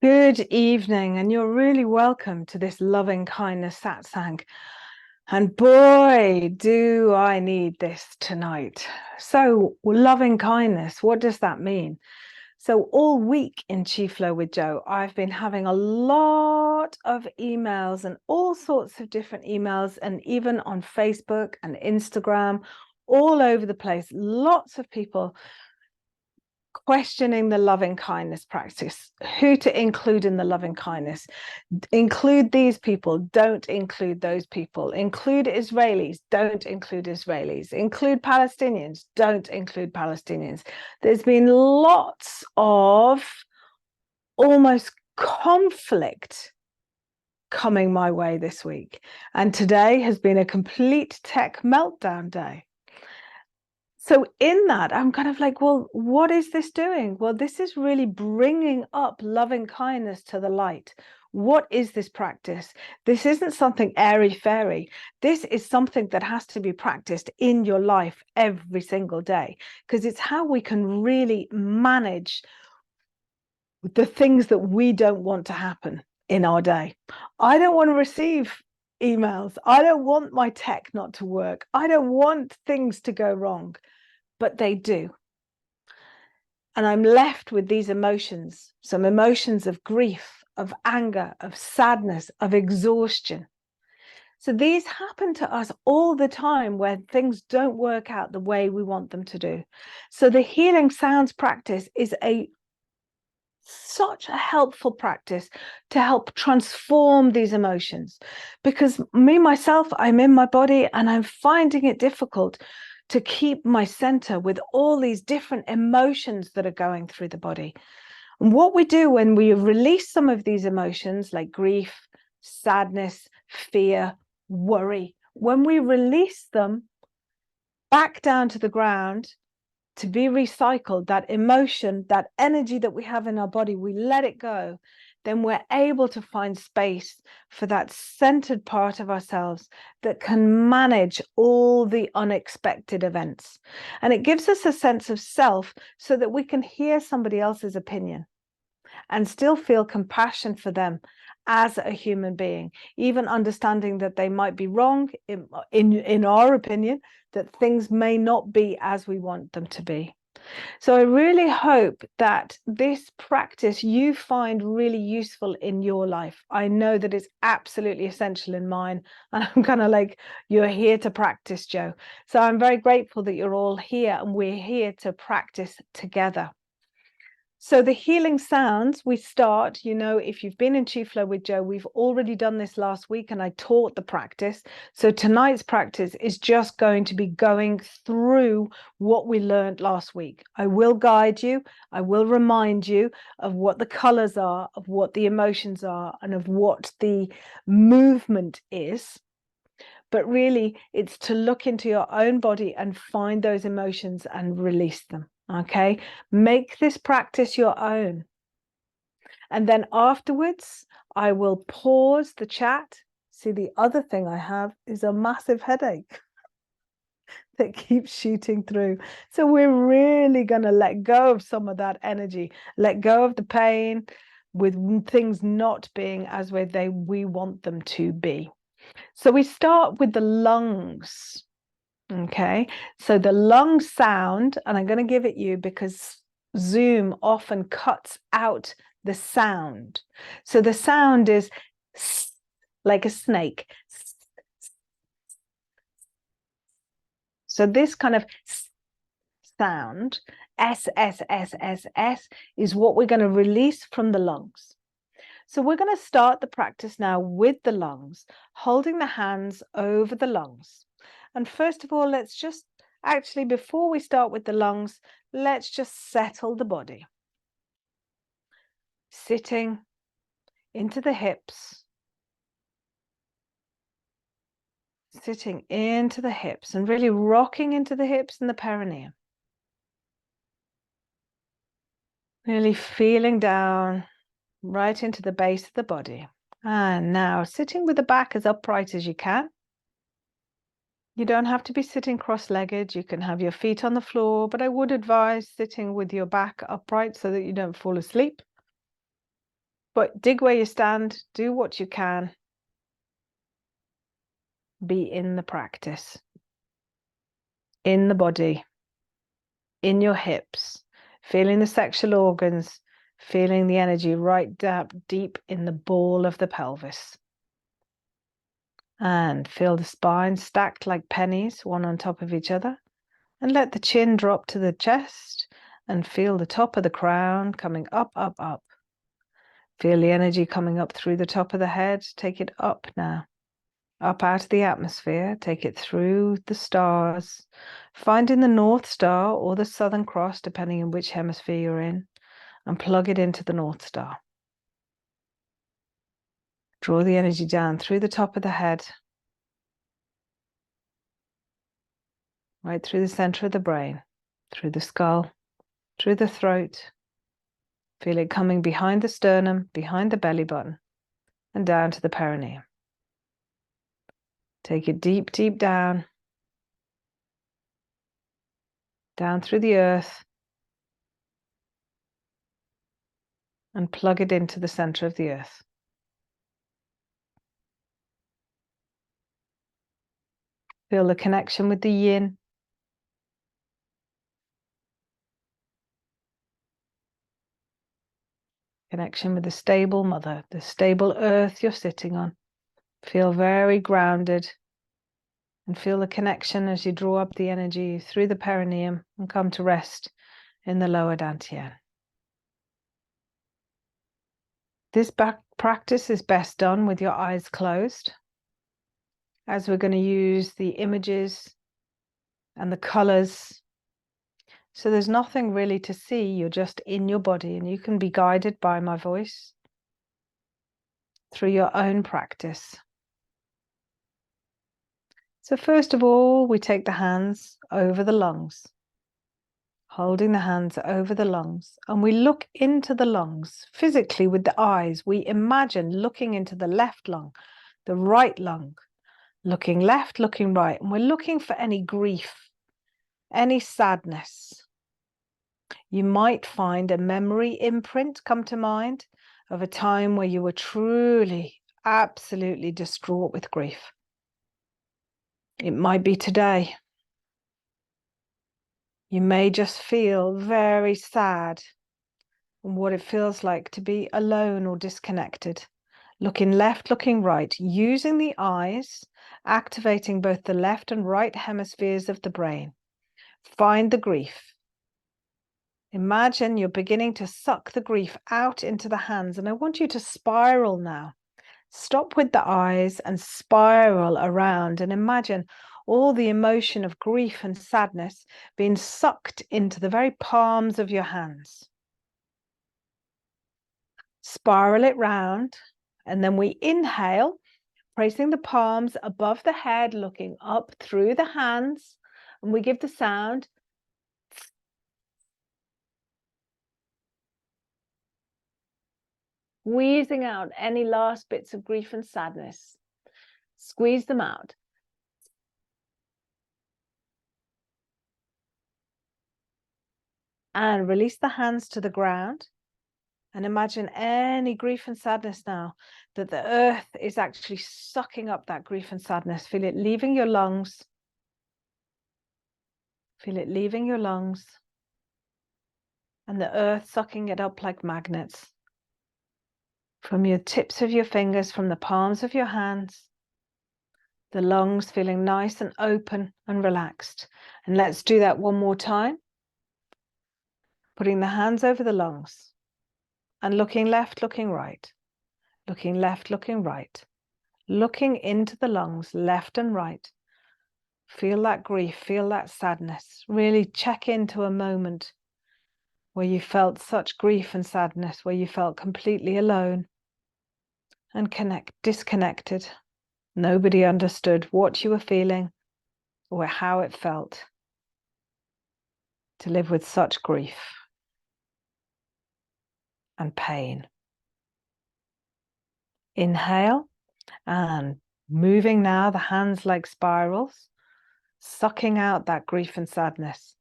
Good evening, and you're really welcome to this loving kindness satsang. And boy, do I need this tonight. So, loving kindness, what does that mean? So, all week in Chi Flow with Jo, I've been having a lot of emails and all sorts of different emails, and even on Facebook and Instagram, all over the place. Lots of people questioning the loving kindness practice, who to include in the loving kindness. Include these people, don't include those people. Include Israelis, don't include Israelis. Include Palestinians, don't include Palestinians. There's been lots of almost conflict coming my way this week. And today has been a complete tech meltdown day. So in that, I'm kind of like, well, what is this doing? Well, this is really bringing up loving kindness to the light. What is this practice? This isn't something airy-fairy. This is something that has to be practiced in your life every single day, because it's how we can really manage the things that we don't want to happen in our day. I don't want to receive emails. I don't want my tech not to work. I don't want things to go wrong. But they do. And I'm left with these emotions, some emotions of grief, of anger, of sadness, of exhaustion. So these happen to us all the time where things don't work out the way we want them to do. So the healing sounds practice is such a helpful practice to help transform these emotions, because myself, I'm in my body and I'm finding it difficult to keep my center with all these different emotions that are going through the body. And what we do when we release some of these emotions, like grief, sadness, fear, worry, when we release them back down to the ground to be recycled, that emotion, that energy that we have in our body, we let it go, then we're able to find space for that centered part of ourselves that can manage all the unexpected events. And it gives us a sense of self so that we can hear somebody else's opinion and still feel compassion for them as a human being, even understanding that they might be wrong in our opinion, that things may not be as we want them to be. So I really hope that this practice you find really useful in your life. I know that it's absolutely essential in mine. And I'm kind of like, you're here to practice, Jo. So I'm very grateful that you're all here and we're here to practice together. So the healing sounds, we start, if you've been in Chi Flow with Jo, we've already done this last week and I taught the practice. So tonight's practice is just going to be going through what we learned last week. I will guide you. I will remind you of what the colors are, of what the emotions are, and of what the movement is. But really, it's to look into your own body and find those emotions and release them. Okay, make this practice your own. And then afterwards, I will pause the chat. See, the other thing I have is a massive headache that keeps shooting through. So we're really going to let go of some of that energy, let go of the pain with things not being as we want them to be. So we start with the lungs. Okay, so the lung sound, and I'm going to give it you because Zoom often cuts out the sound. So the sound is like a snake. So this kind of sound, S, S, S, S, S, is what we're going to release from the lungs. So we're going to start the practice now with the lungs, holding the hands over the lungs. And first of all, let's just actually, before we start with the lungs, let's just settle the body. Sitting into the hips. Sitting into the hips and really rocking into the hips and the perineum. Really feeling down right into the base of the body. And now sitting with the back as upright as you can. You don't have to be sitting cross-legged. You can have your feet on the floor, but I would advise sitting with your back upright so that you don't fall asleep. But dig where you stand, do what you can. Be in the practice, in the body, in your hips, feeling the sexual organs, feeling the energy right deep in the ball of the pelvis. And feel the spine stacked like pennies, one on top of each other. And let the chin drop to the chest and feel the top of the crown coming up, up, up. Feel the energy coming up through the top of the head. Take it up now. Up out of the atmosphere. Take it through the stars. Finding the North Star or the Southern Cross, depending on which hemisphere you're in, and plug it into the North Star. Draw the energy down through the top of the head, right through the center of the brain, through the skull, through the throat. Feel it coming behind the sternum, behind the belly button, and down to the perineum. Take it deep, deep down through the earth, and plug it into the center of the earth. Feel the connection with the yin. Connection with the stable mother, the stable earth you're sitting on. Feel very grounded and feel the connection as you draw up the energy through the perineum and come to rest in the lower dantian. This back practice is best done with your eyes closed, as we're going to use the images and the colors. So there's nothing really to see, you're just in your body, and you can be guided by my voice through your own practice. So first of all, we take the hands over the lungs, holding the hands over the lungs, and we look into the lungs physically with the eyes. We imagine looking into the left lung, the right lung, looking left, looking right, and we're looking for any grief, any sadness. You might find a memory imprint come to mind of a time where you were truly, absolutely distraught with grief. It might be today. You may just feel very sad and what it feels like to be alone or disconnected. Looking left, looking right, using the eyes, activating both the left and right hemispheres of the brain. Find the grief. Imagine you're beginning to suck the grief out into the hands, and I want you to spiral now. Stop with the eyes and spiral around and imagine all the emotion of grief and sadness being sucked into the very palms of your hands. Spiral it round, and then we inhale, placing the palms above the head, looking up through the hands, and we give the sound. Squeezing out any last bits of grief and sadness. Squeeze them out. And release the hands to the ground. And imagine any grief and sadness now, that the earth is actually sucking up that grief and sadness. Feel it leaving your lungs. Feel it leaving your lungs. And the earth sucking it up like magnets. From your tips of your fingers, from the palms of your hands. The lungs feeling nice and open and relaxed. And let's do that one more time. Putting the hands over the lungs. And looking left, looking right. Looking left, looking right. Looking into the lungs, left and right. Feel that grief, feel that sadness. Really check into a moment where you felt such grief and sadness, where you felt completely alone and disconnected. Nobody understood what you were feeling or how it felt to live with such grief and pain. Inhale and moving now the hands like spirals, sucking out that grief and sadness.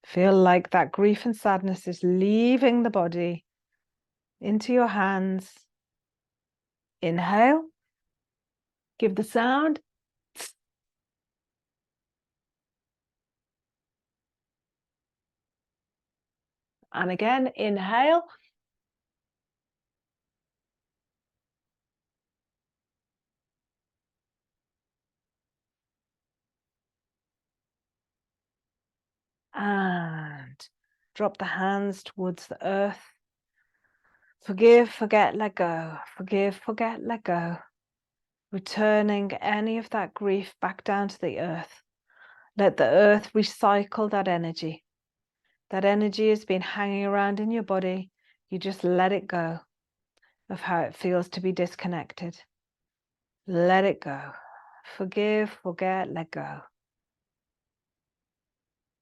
Feel like that grief and sadness is leaving the body into your hands. Inhale. Give the sound. And again, inhale. And drop the hands towards the earth. Forgive, forget, let go. Forgive, forget, let go. Returning any of that grief back down to the earth. Let the earth recycle that energy. That energy has been hanging around in your body. You just let it go of how it feels to be disconnected. Let it go. Forgive, forget, let go.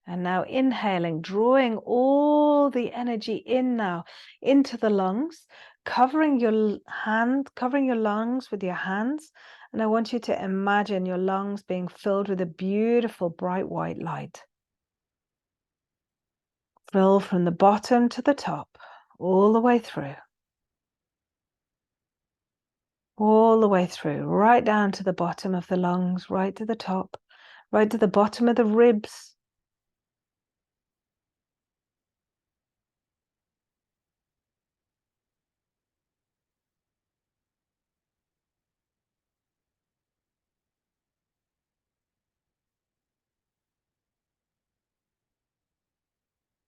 And now inhaling, drawing all the energy in now into the lungs, covering your lungs with your hands. And I want you to imagine your lungs being filled with a beautiful bright white light. Fill from the bottom to the top, all the way through. All the way through, right down to the bottom of the lungs, right to the top, right to the bottom of the ribs.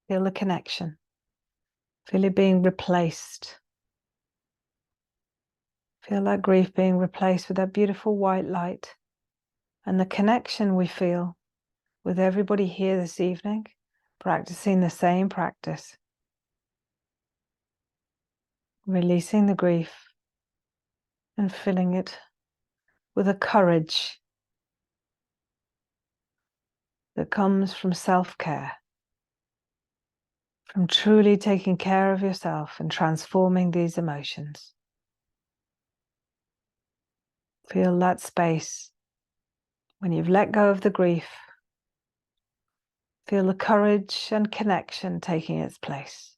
Feel the connection. Feel it being replaced. Feel that grief being replaced with that beautiful white light. And the connection we feel with everybody here this evening, practicing the same practice. Releasing the grief and filling it with a courage that comes from self-care. From truly taking care of yourself and transforming these emotions. Feel that space when you've let go of the grief. Feel the courage and connection taking its place.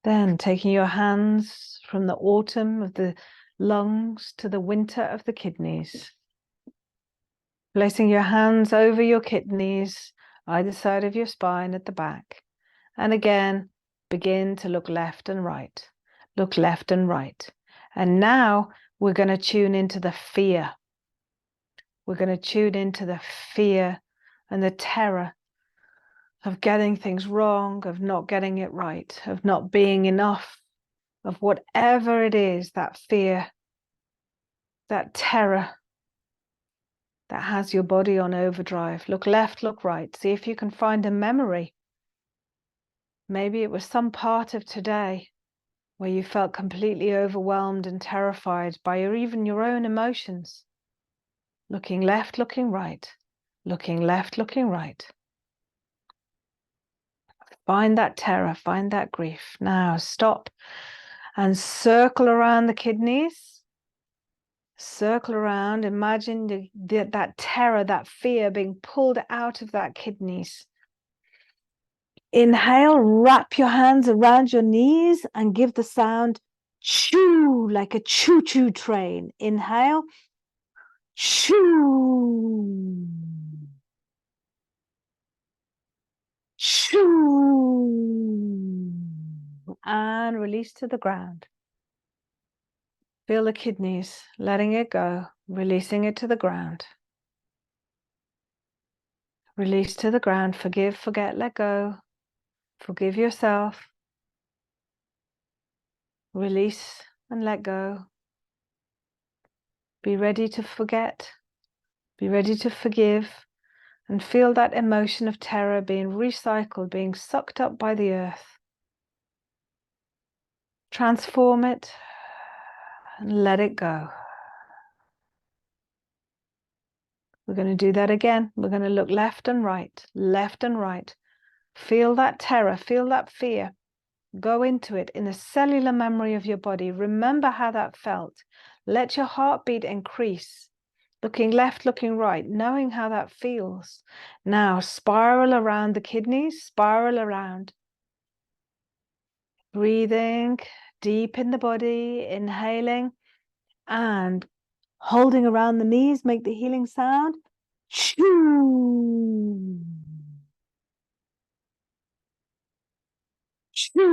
Then taking your hands from the autumn of the lungs to the winter of the kidneys. Placing your hands over your kidneys, either side of your spine at the back. And again, begin to look left and right. Look left and right. And now we're going to tune into the fear. We're going to tune into the fear and the terror of getting things wrong, of not getting it right, of not being enough, of whatever it is, that fear, that terror that has your body on overdrive. Look left, look right. See if you can find a memory. Maybe it was some part of today where you felt completely overwhelmed and terrified by even your own emotions. Looking left, looking right. Looking left, looking right. Find that terror, find that grief. Now stop and circle around the kidneys. Circle around. Imagine that terror, that fear being pulled out of that kidneys. Inhale, wrap your hands around your knees and give the sound choo, like a choo-choo train. Inhale, choo. Choo. And release to the ground. Feel the kidneys, letting it go, releasing it to the ground. Release to the ground. Forgive, forget, let go. Forgive yourself. Release and let go. Be ready to forget. Be ready to forgive. And feel that emotion of terror being recycled, being sucked up by the earth. Transform it and let it go. We're going to do that again. We're going to look left and right, left and right. Feel that terror, feel that fear. Go into it in the cellular memory of your body. Remember how that felt. Let your heartbeat increase. Looking left, looking right, knowing how that feels. Now spiral around the kidneys, spiral around. Breathing deep in the body, inhaling and holding around the knees, make the healing sound. Choo. Choo.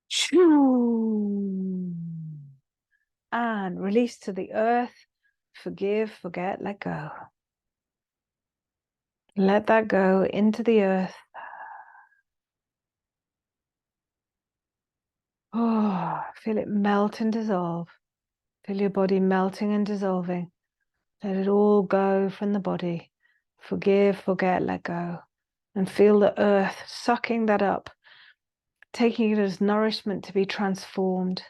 Choo. And release to the earth. Forgive, forget, let go. Let that go into the earth. Oh, feel it melt and dissolve. Feel your body melting and dissolving. Let it all go from the body. Forgive, forget, let go. And feel the earth sucking that up, taking it as nourishment to be transformed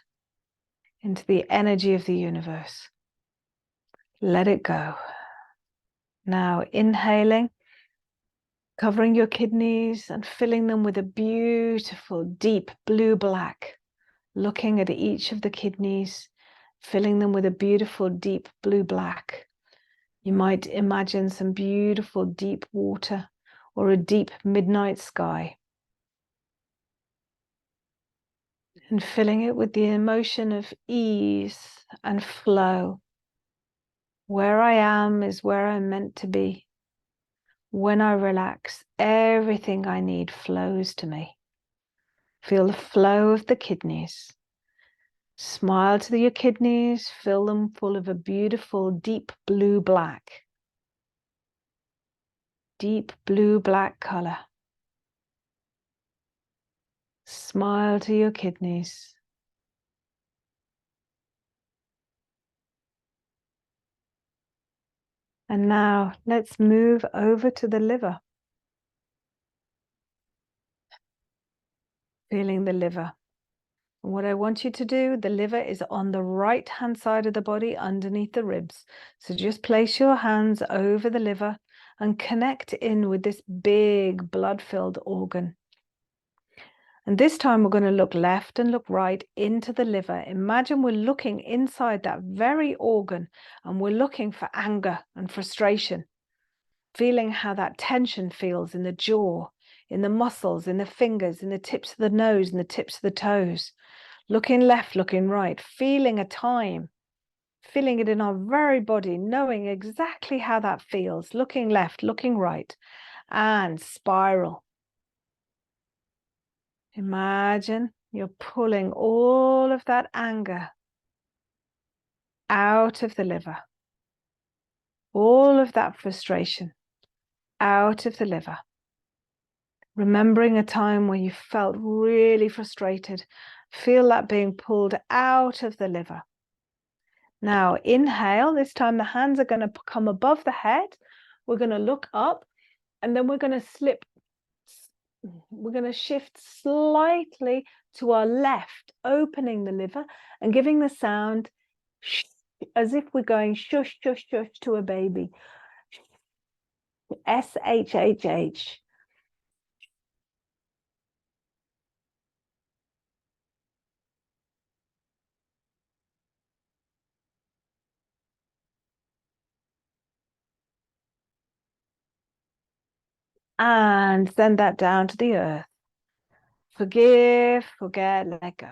into the energy of the universe. Let it go. Now inhaling, covering your kidneys and filling them with a beautiful, deep blue-black. Looking at each of the kidneys, filling them with a beautiful, deep blue-black. You might imagine some beautiful, deep water or a deep midnight sky. And filling it with the emotion of ease and flow. Where I am is where I'm meant to be. When I relax, everything I need flows to me. Feel the flow of the kidneys. Smile to your kidneys, fill them full of a beautiful deep blue-black. Deep blue-black color. Smile to your kidneys. And now let's move over to the liver. Feeling the liver. And what I want you to do, the liver is on the right-hand side of the body underneath the ribs. So just place your hands over the liver and connect in with this big blood-filled organ. And this time we're going to look left and look right into the liver. Imagine we're looking inside that very organ and we're looking for anger and frustration. Feeling how that tension feels in the jaw, in the muscles, in the fingers, in the tips of the nose, and the tips of the toes. Looking left, looking right, feeling a time, feeling it in our very body, knowing exactly how that feels. Looking left, looking right, and spiral. Imagine you're pulling all of that anger out of the liver. All of that frustration out of the liver. Remembering a time where you felt really frustrated. Feel that being pulled out of the liver. Now inhale. This time the hands are going to come above the head. We're going to look up and then we're going to slip. We're going to shift slightly to our left, opening the liver and giving the sound as if we're going shush, shush, shush to a baby. S-H-H-H. And send that down to the earth. Forgive, forget, let go.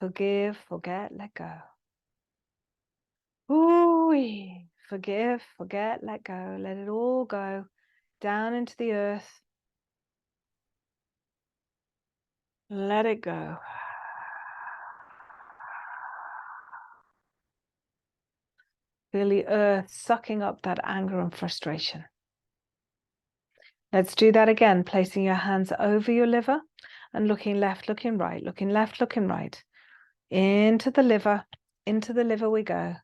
Forgive, forget, let go. Ooh, forgive, forget, let go. Let it all go down into the earth. Let it go. Feel the earth sucking up that anger and frustration. Let's do that again, placing your hands over your liver and looking left, looking right, looking left, looking right. Into the liver we go.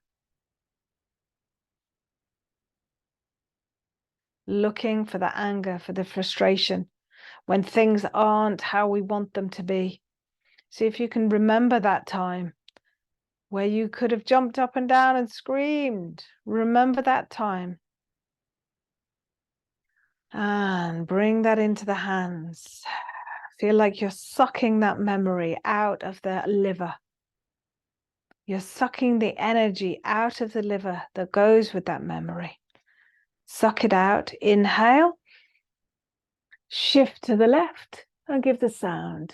Looking for the anger, for the frustration, when things aren't how we want them to be. See if you can remember that time where you could have jumped up and down and screamed. Remember that time. And bring that into the hands. Feel like you're sucking that memory out of the liver. You're sucking the energy out of the liver that goes with that memory. Suck it out. Inhale. Shift to the left and give the sound.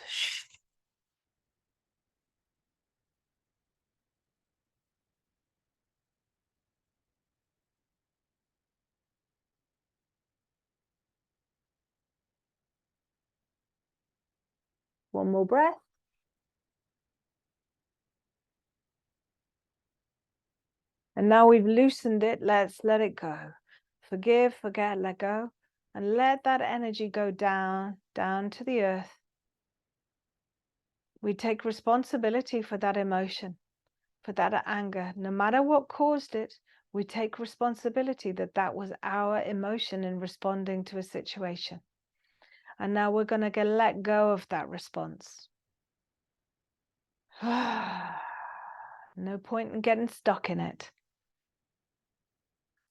One more breath. And now we've loosened it, let's let it go. Forgive, forget, let go. And let that energy go down, down to the earth. We take responsibility for that emotion, for that anger. No matter what caused it, we take responsibility that that was our emotion in responding to a situation. And now we're going to let go of that response. No point in getting stuck in it.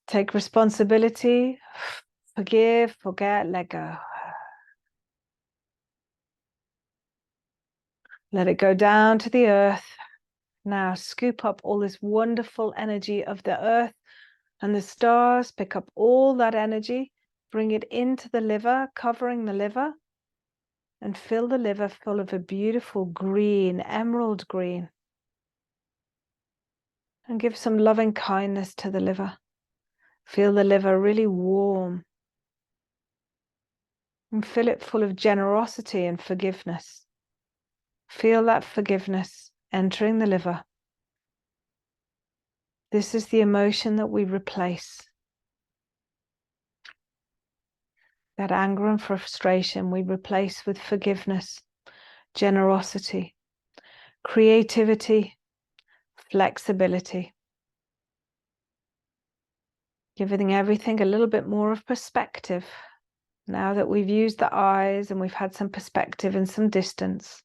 Take responsibility, forgive, forget, let go. Let it go down to the earth. Now scoop up all this wonderful energy of the earth and the stars. Pick up all that energy, bring it into the liver, covering the liver, and fill the liver full of a beautiful green, emerald green. And give some loving kindness to the liver. Feel the liver really warm. And fill it full of generosity and forgiveness. Feel that forgiveness entering the liver. This is the emotion that we replace. That anger and frustration we replace with forgiveness, generosity, creativity, flexibility. Giving everything a little bit more of perspective. Now that we've used the eyes and we've had some perspective and some distance,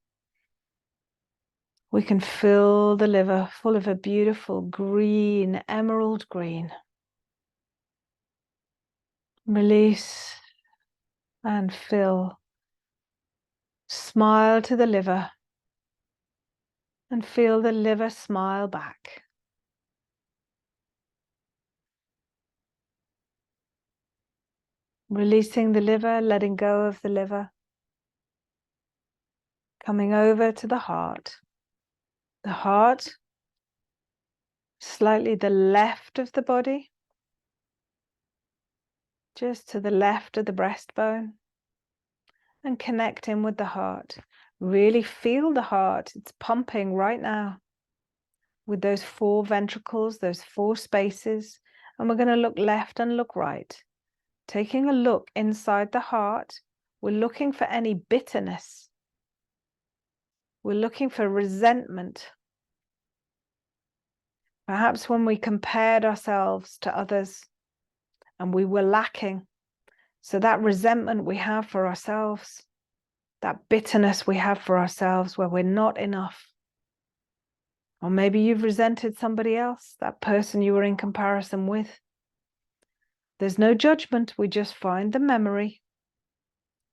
we can fill the liver full of a beautiful green, emerald green. Release and fill. Smile to the liver and feel the liver smile back. Releasing the liver, letting go of the liver. Coming over to the heart. The heart, slightly the left of the body, just to the left of the breastbone, and connect in with the heart. Really feel the heart. It's pumping right now with those 4 ventricles, those 4 spaces. And we're going to look left and look right. Taking a look inside the heart, we're looking for any bitterness. We're looking for resentment. Perhaps when we compared ourselves to others and we were lacking. So that resentment we have for ourselves, that bitterness we have for ourselves where we're not enough. Or maybe you've resented somebody else, that person you were in comparison with. There's no judgment. We just find the memory.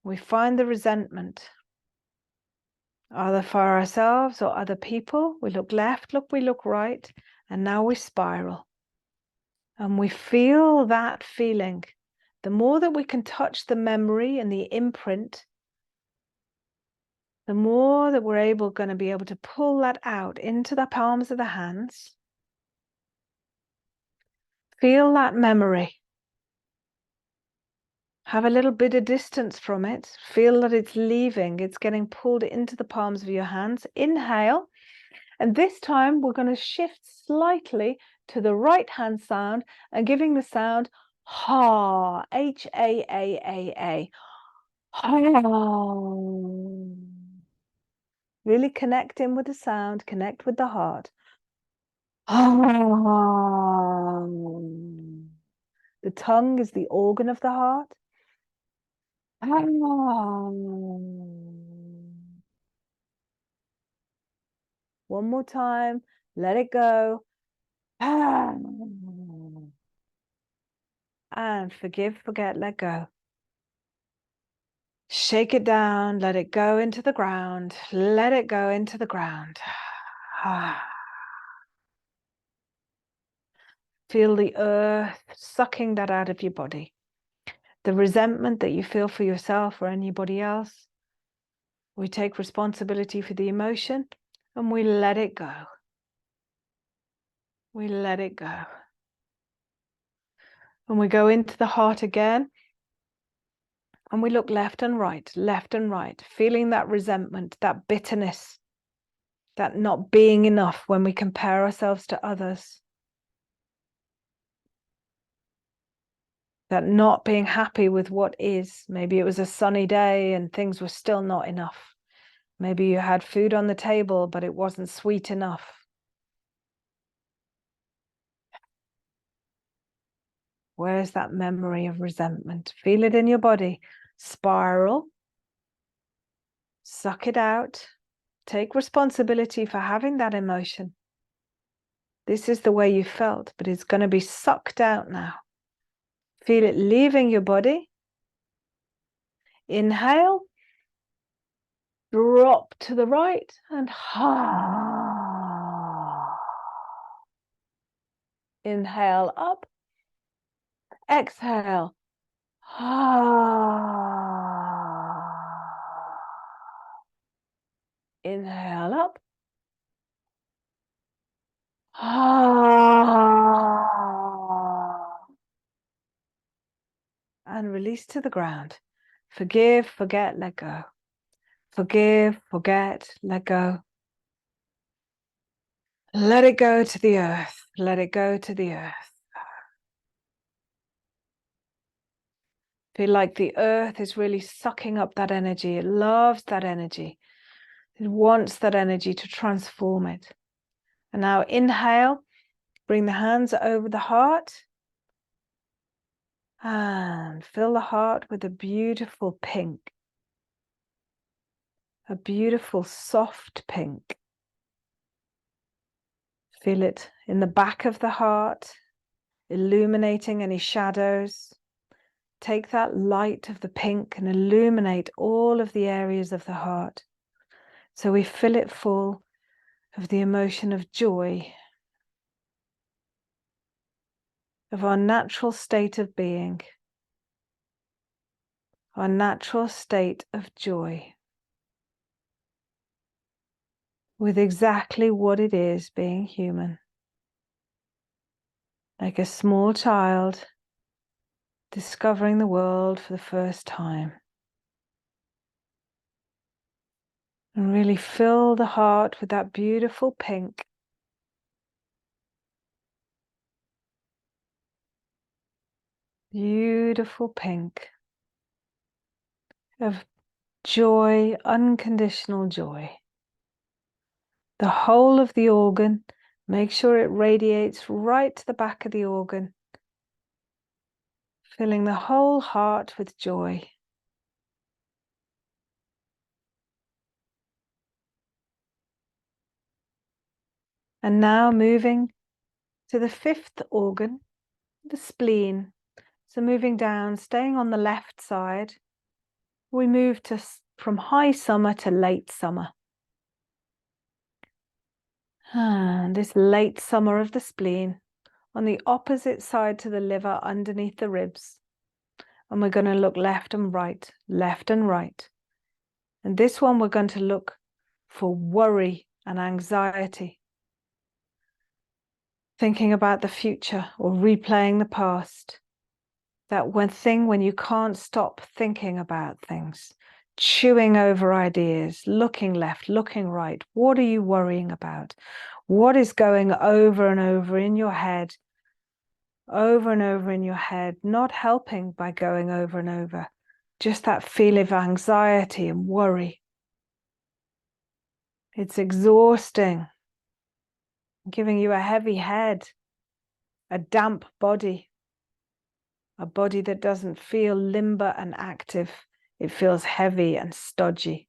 We find the resentment. Either for ourselves or other people. We look left, we look right, and now we spiral. And we feel that feeling. The more that we can touch the memory and the imprint, the more that we're going to be able to pull that out into the palms of the hands. Feel that memory. Have a little bit of distance from it. Feel that it's leaving. It's getting pulled into the palms of your hands. Inhale. And this time we're going to shift slightly to the right hand sound and giving the sound ha, H-A-A-A-A. Ha. Really connect in with the sound, connect with the heart. Ha. The tongue is the organ of the heart. Ha. One more time, let it go. And forgive, forget, let go. Shake it down, let it go into the ground. Let it go into the ground. Feel the earth sucking that out of your body. the resentment that you feel for yourself or anybody else. We take responsibility for the emotion and we let it go. We let it go. And we go into the heart again. And we look left and right, feeling that resentment, that bitterness, that not being enough when we compare ourselves to others. That not being happy with what is. Maybe it was a sunny day and things were still not enough. Maybe you had food on the table, but it wasn't sweet enough. Where's that memory of resentment? Feel it in your body. Spiral. Suck it out. Take responsibility for having that emotion. This is the way you felt, but it's going to be sucked out now. Feel it leaving your body. Inhale. Drop to the right and inhale up. Exhale. Inhale up. And release to the ground. Forgive, forget, let go. Forgive, forget, let go. Let it go to the earth. Let it go to the earth. Feel like the earth is really sucking up that energy. It loves that energy. It wants that energy to transform it. And now inhale, bring the hands over the heart. And fill the heart with a beautiful pink. A beautiful soft pink. Feel it in the back of the heart, illuminating any shadows. Take that light of the pink and illuminate all of the areas of the heart. So we fill it full of the emotion of joy, of our natural state of being, our natural state of joy, with exactly what it is being human. Like a small child discovering the world for the first time. And really fill the heart with that beautiful pink. Beautiful pink of joy, unconditional joy. The whole of the organ, make sure it radiates right to the back of the organ, filling the whole heart with joy. And now moving to the fifth organ, the spleen. So moving down, staying on the left side, we move to from high summer to late summer. And this late summer of the spleen on the opposite side to the liver underneath the ribs. And we're going to look left and right, left and right. And this one we're going to look for worry and anxiety. Thinking about the future or replaying the past. That one thing when you can't stop thinking about things, chewing over ideas, looking left, looking right. What are you worrying about? What is going over and over in your head? Over and over in your head, not helping by going over and over. Just that feeling of anxiety and worry. It's exhausting, giving you a heavy head, a damp body. A body that doesn't feel limber and active. It feels heavy and stodgy,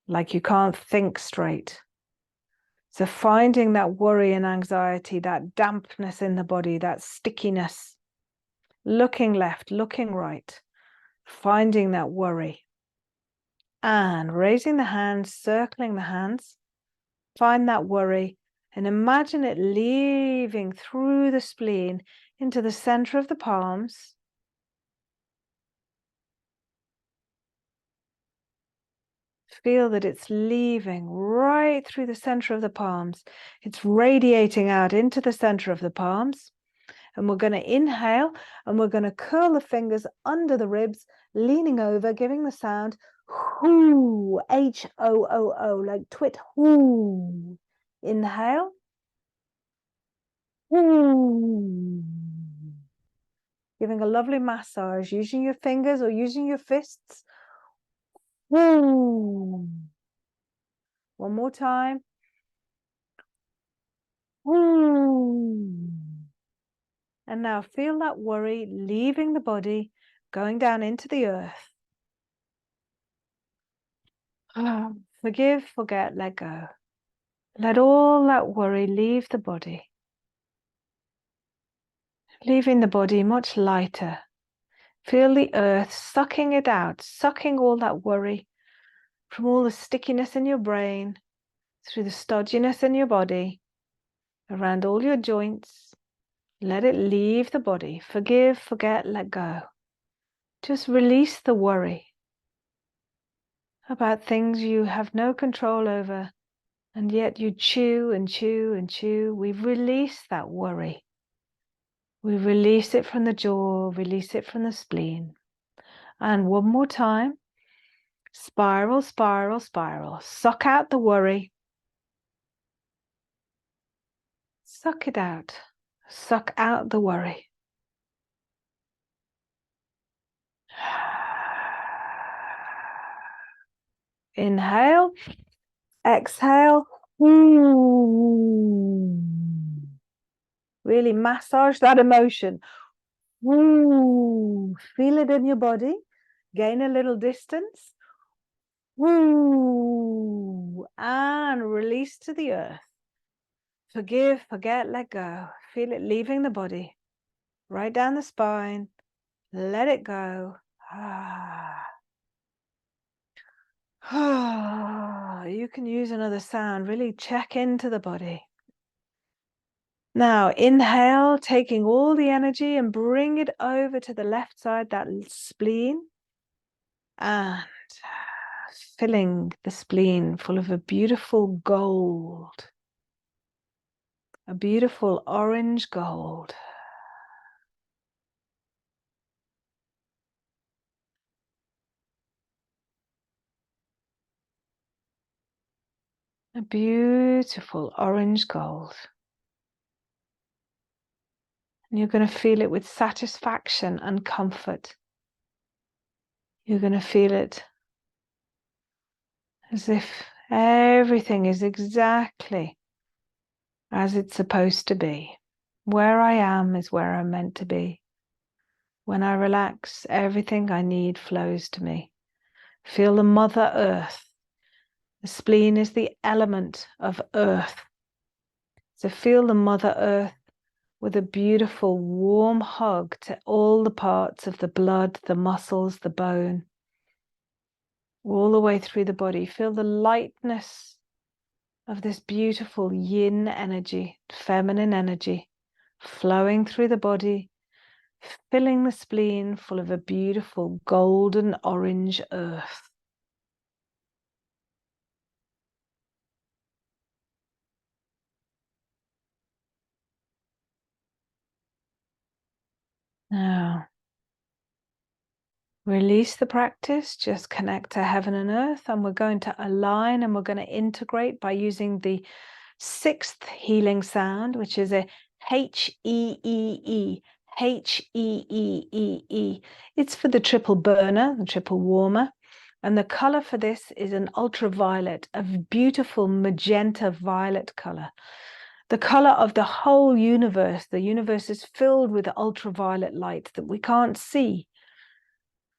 like you can't think straight. So finding that worry and anxiety, that dampness in the body, that stickiness, looking left, looking right, finding that worry. And raising the hands, circling the hands, find that worry and imagine it leaving through the spleen into the center of the palms. Feel that it's leaving right through the center of the palms. It's radiating out into the center of the palms. And we're going to inhale and we're going to curl the fingers under the ribs, leaning over, giving the sound hoo, H-O-O-O, like twit hoo. Inhale. Hoo. Giving a lovely massage, using your fingers or using your fists. Hoo. One more time. Hoo. And now feel that worry leaving the body, going down into the earth. Forgive, forget, let go. Let all that worry leave the body. Leaving the body much lighter. Feel the earth sucking it out, sucking all that worry from all the stickiness in your brain, through the stodginess in your body, around all your joints. Let it leave the body. Forgive, forget, let go. Just release the worry about things you have no control over, and yet you chew and chew and chew. We've released that worry. We release it from the jaw, release it from the spleen. And one more time. Spiral, spiral, spiral. Suck out the worry. Suck it out. Suck out the worry. Inhale. Exhale. Really massage that emotion. Feel it in your body. Gain a little distance. And release to the earth. Forgive, forget, let go. Feel it leaving the body. Right down the spine. Let it go. You can use another sound. Really check into the body. Now, inhale, taking all the energy and bring it over to the left side, that spleen. And filling the spleen full of a beautiful gold. A beautiful orange gold. A beautiful orange gold. And you're going to feel it with satisfaction and comfort. You're going to feel it as if everything is exactly as it's supposed to be. Where I am is where I'm meant to be. When I relax, everything I need flows to me. Feel the Mother Earth. The spleen is the element of earth. So feel the Mother Earth with a beautiful warm hug to all the parts of the blood, the muscles, the bone, all the way through the body. Feel the lightness of this beautiful yin energy, feminine energy, flowing through the body, filling the spleen full of a beautiful golden orange earth. Now, release the practice, just connect to heaven and earth, and we're going to align and we're going to integrate by using the sixth healing sound, which is a H-E-E-E, H-E-E-E-E. It's for the triple burner, the triple warmer, and the color for this is an ultraviolet, a beautiful magenta violet color. The color of the whole universe. The universe is filled with ultraviolet light that we can't see.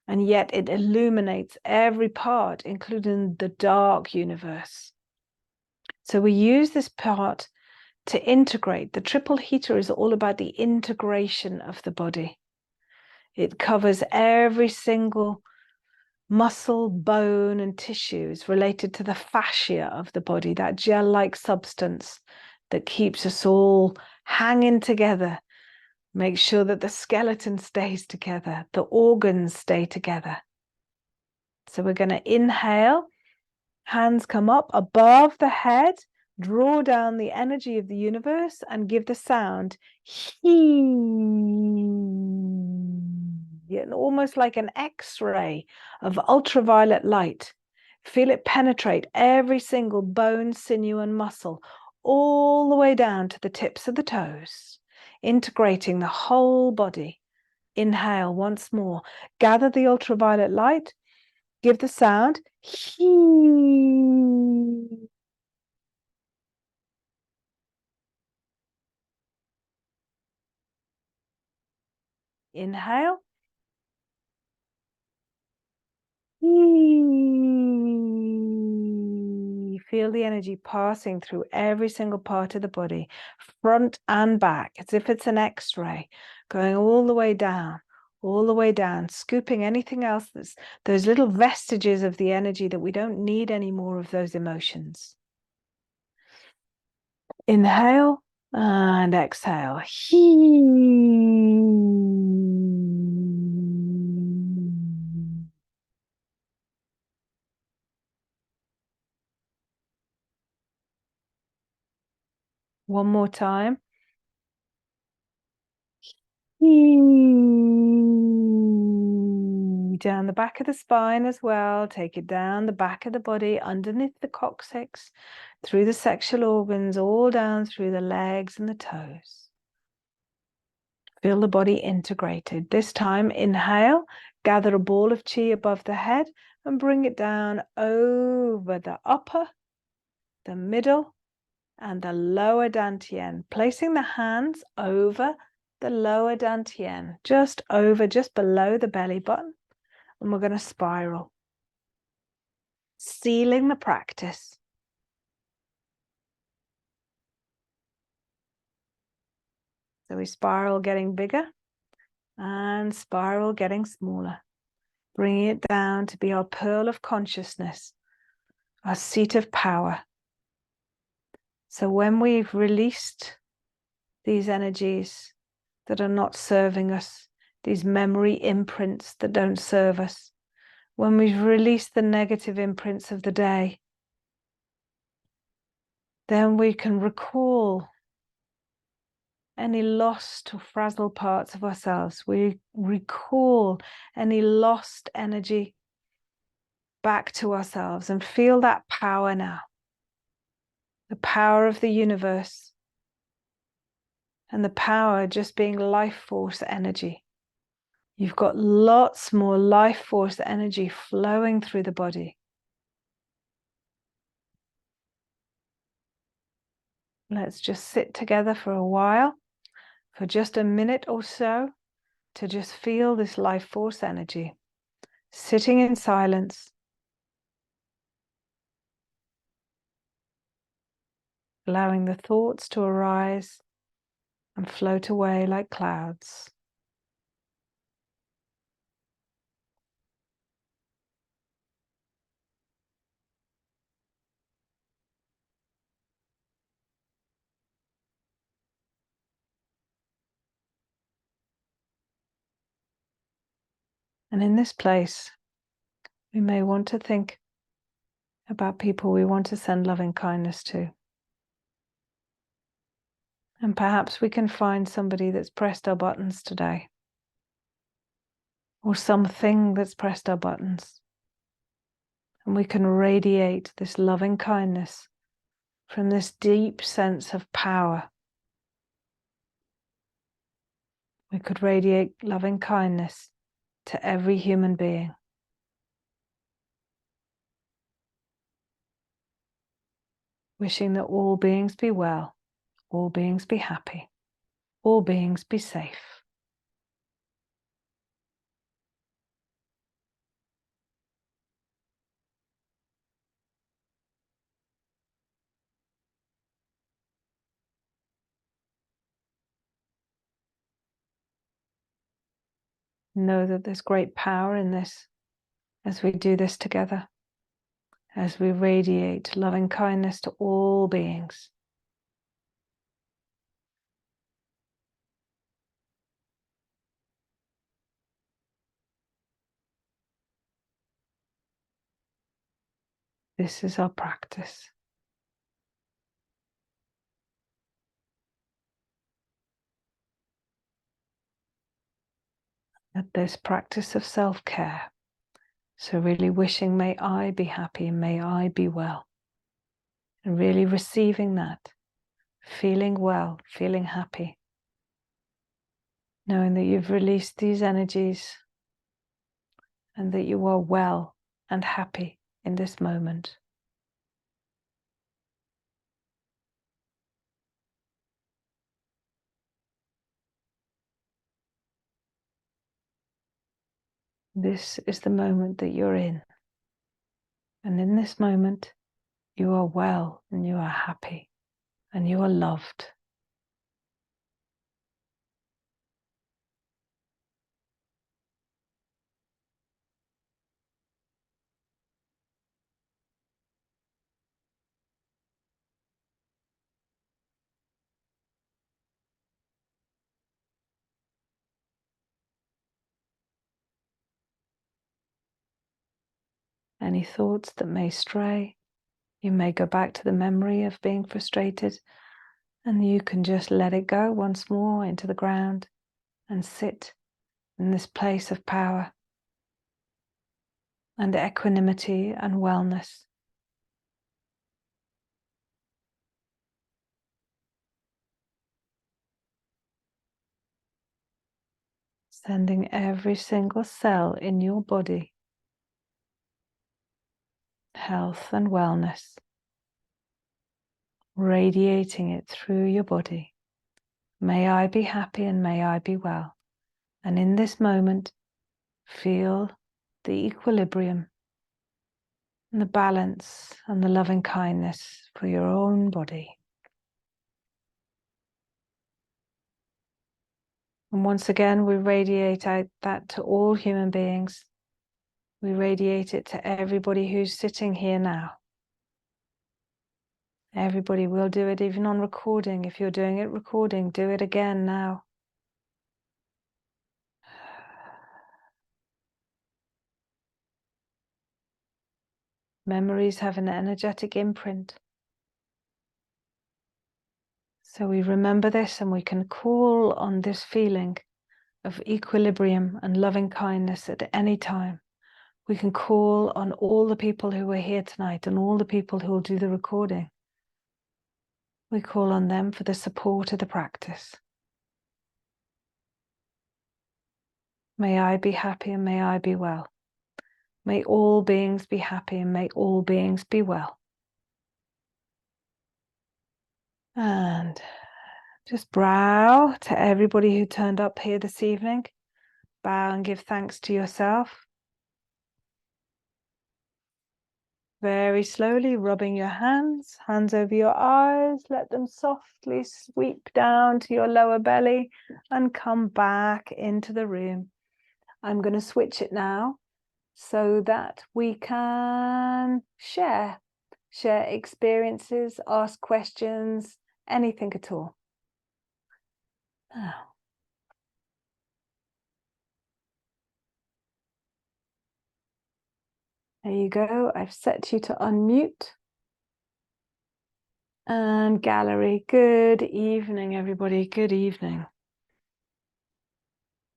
And yet it illuminates every part, including the dark universe. So we use this part to integrate. The triple heater is all about the integration of the body. It covers every single muscle, bone, and tissues related to the fascia of the body, that gel-like substance that keeps us all hanging together. Make sure that the skeleton stays together, the organs stay together. So we're going to inhale Hands come up above the head, draw down the energy of the universe and give the sound almost like an X-ray of ultraviolet light. Feel it penetrate every single bone, sinew, and muscle, all the way down to the tips of the toes, integrating the whole body. Inhale once more. Gather the ultraviolet light. Give the sound. Inhale. Feel the energy passing through every single part of the body, front and back, as if it's an X-ray, going all the way down, scooping anything else that's those little vestiges of the energy that we don't need any more of those emotions. Inhale and exhale. One more time. Down the back of the spine as well. Take it down the back of the body, underneath the coccyx, through the sexual organs, all down through the legs and the toes. Feel the body integrated. This time, inhale, gather a ball of chi above the head and bring it down over the upper, the middle, and the lower dantian, placing the hands over the lower dantian, just below the belly button. And we're going to spiral, sealing the practice. So we spiral getting bigger and spiral getting smaller, bringing it down to be our pearl of consciousness, our seat of power. So when we've released these energies that are not serving us, these memory imprints that don't serve us, when we've released the negative imprints of the day, then we can recall any lost or frazzled parts of ourselves. We recall any lost energy back to ourselves and feel that power now, the power of the universe, and the power just being life force energy. You've got lots more life force energy flowing through the body. Let's just sit together for a while, for just a minute or so, to just feel this life force energy, sitting in silence, allowing the thoughts to arise and float away like clouds. And in this place, we may want to think about people we want to send loving kindness to. And perhaps we can find somebody that's pressed our buttons today, or something that's pressed our buttons. And we can radiate this loving kindness from this deep sense of power. We could radiate loving kindness to every human being. Wishing that all beings be well, all beings be happy, all beings be safe. Know that there's great power in this as we do this together, as we radiate loving kindness to all beings. This is our practice. At this practice of self-care. So really wishing, may I be happy and may I be well. And really receiving that, feeling well, feeling happy. Knowing that you've released these energies and that you are well and happy in this moment. This is the moment that you're in. And in this moment, you are well and you are happy and you are loved. Any thoughts that may stray, you may go back to the memory of being frustrated, and you can just let it go once more into the ground and sit in this place of power and equanimity and wellness. Sending every single cell in your body health and wellness, radiating it through your body. May I be happy and may I be well. And in this moment, feel the equilibrium and the balance and the loving kindness for your own body. And once again, we radiate out that to all human beings. We radiate it to everybody who's sitting here now. Everybody will do it, even on recording. If you're doing it recording, do it again now. Memories have an energetic imprint. So we remember this and we can call on this feeling of equilibrium and loving kindness at any time. We can call on all the people who are here tonight and all the people who will do the recording. We call on them for the support of the practice. May I be happy and may I be well. May all beings be happy and may all beings be well. And just bow to everybody who turned up here this evening. Bow and give thanks to yourself. Very slowly rubbing your hands over your eyes. Let them softly sweep down to your lower belly and come back into the room. I'm going to switch it now so that we can share experiences, ask questions, anything at all. Now, there you go. I've set you to unmute. And gallery, good evening, everybody. Good evening.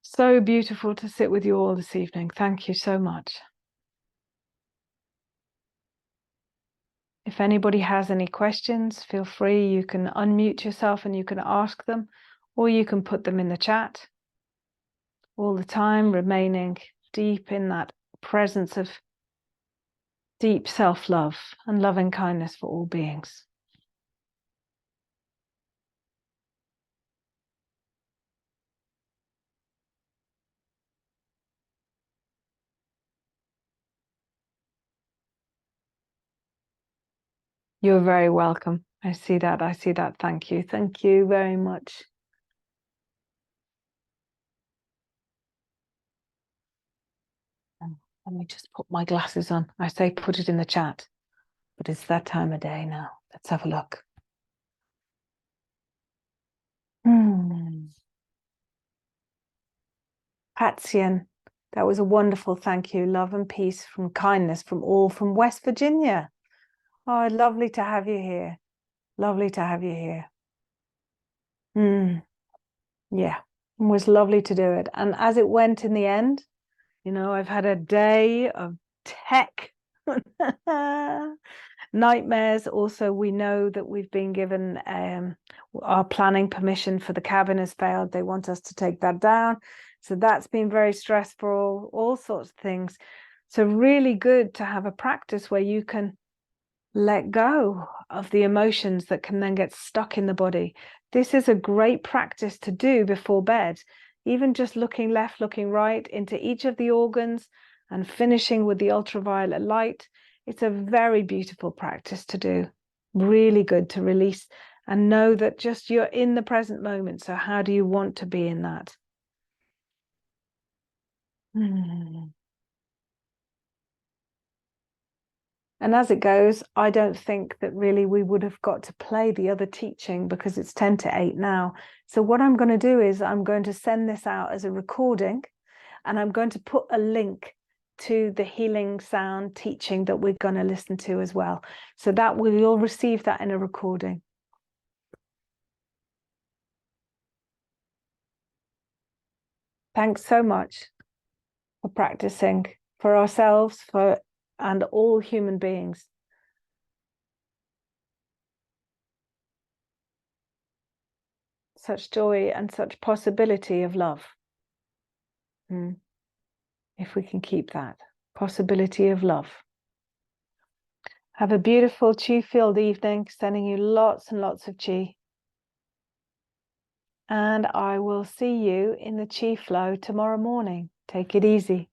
So beautiful to sit with you all this evening. Thank you so much. If anybody has any questions, feel free. You can unmute yourself and you can ask them, or you can put them in the chat. All the time remaining deep in that presence of deep self-love and loving kindness for all beings. You're very welcome. I see that. Thank you. Thank you very much. Let me just put my glasses on. I say put it in the chat, but it's that time of day now. Let's have a look. Patsian, that was a wonderful thank you. Love and peace from kindness from all from West Virginia. Oh, lovely to have you here. Lovely to have you here. Yeah, it was lovely to do it. And as it went in the end, you know, I've had a day of tech nightmares. Also, we know that we've been given our planning permission for the cabin has failed. They want us to take that down. So that's been very stressful, all sorts of things. So really good to have a practice where you can let go of the emotions that can then get stuck in the body. This is a great practice to do before bed, even just looking left, looking right into each of the organs and finishing with the ultraviolet light. It's a very beautiful practice to do. Really good to release and know that just you're in the present moment. So how do you want to be in that? And as it goes, I don't think that really we would have got to play the other teaching because it's 10 to 8 now. So what I'm going to do is I'm going to send this out as a recording, and I'm going to put a link to the healing sound teaching that we're going to listen to as well. So that you'll receive that in a recording. Thanks so much for practicing for ourselves, and all human beings. Such joy and such possibility of love. If we can keep that possibility of love. Have a beautiful chi-filled evening, sending you lots and lots of chi. And I will see you in the chi flow tomorrow morning. Take it easy.